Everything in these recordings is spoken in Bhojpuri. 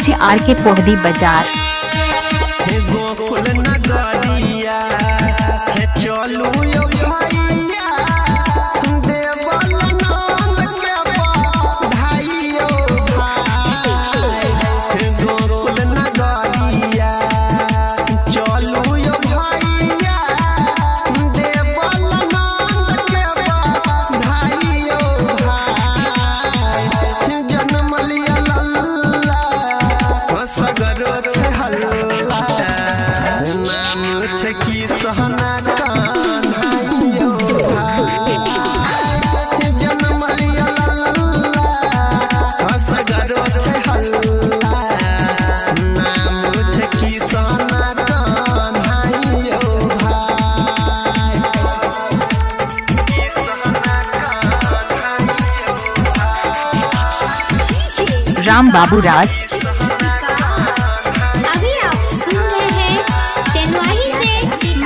डीजे आर के पोहदी बाजार। गोकुल नगरिया है चलू यो भैया, देवल नंद के भाइयो भाई। गोकुल नगरिया चलू यो भैया, देवल नंद के भाइयो भाई। जन्म लिया लल्ला सगरो छे हल्ला, नाम छे की सहना कान्हाइयो भाई। जन्म लिया लल्ला सगरो छे हल्ला, नाम छे की सहना कान्हाइयो भाई। राम बाबू राज। अभी आप सुन रहे हैं तेनुआही से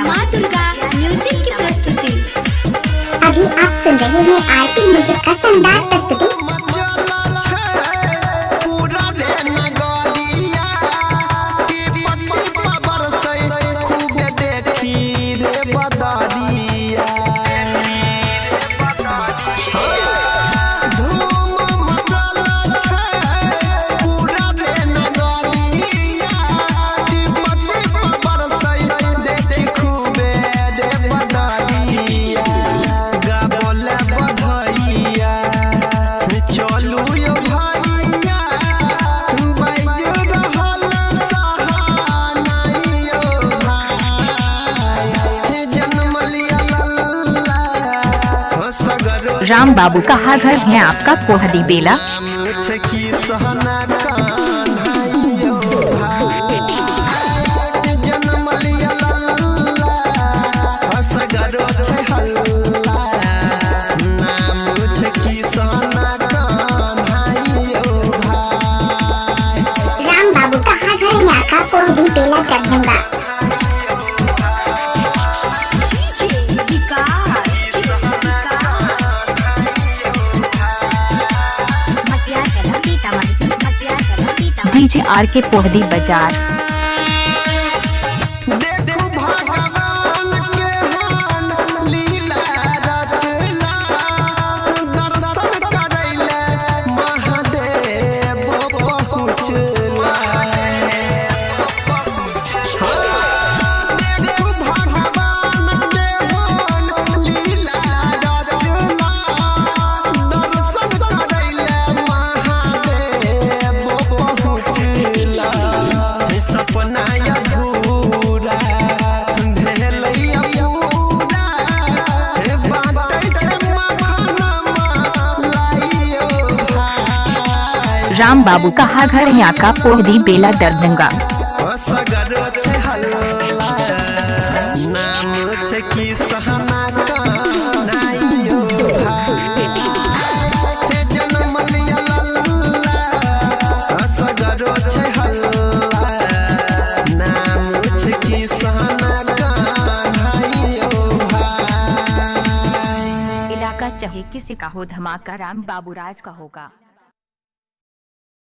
माँ दुर्गा म्यूजिक की प्रस्तुति। अभी आप सुन रहे हैं आरती म्यूजिक का शानदार प्रस्तुति। मचला छे पूरा रे नगरिया, टिपटी पर बरसै खूब देखी रे बदरिया। धूम मचला छे पूरा रे नगरिया, टिपटी पर बरसै देखी खूब रे बदरिया। गाबोले बधैया चलू यो भैया, बाजू रहल सहानाइयो भाई। जन्म लिया लल्ला सगरो राम बाबू कहाँ घर है आपका पोहदी बेला। छे की सहना कान्हाइयो भाई। जन्म लिया लल्ला सगरो छे हल्ला, नाम छे की सहना कान्हाइयो भाई। राम बाबू कहाँ घर है आपका पोहदी बेला दरभंगा। डीजे आर के पोहदी बाजार। देखो भगवान के हान लीला रचला, दर्शन करैले महादेव पहुँचला। देखो भगवान के हान लीला रचला, दर्शन करैले महादेव पहुँचला। सपना अधूरा भेलैया पूरा, बाटै छे मखाना लाइयो भाई। राम बाबू कहाँ घर है आपका पोहदी बेला दरभंगा। सगरो छे हल्ला, नाम छे की सहना कान्हाइयो भाई। जन्म लिया लल्ला सगरो छे हल्ला, नाम छे की सहना कान्हाइयो भाई। इलाका चाहे किसी का हो, धमाका राम बाबू राज का होगा।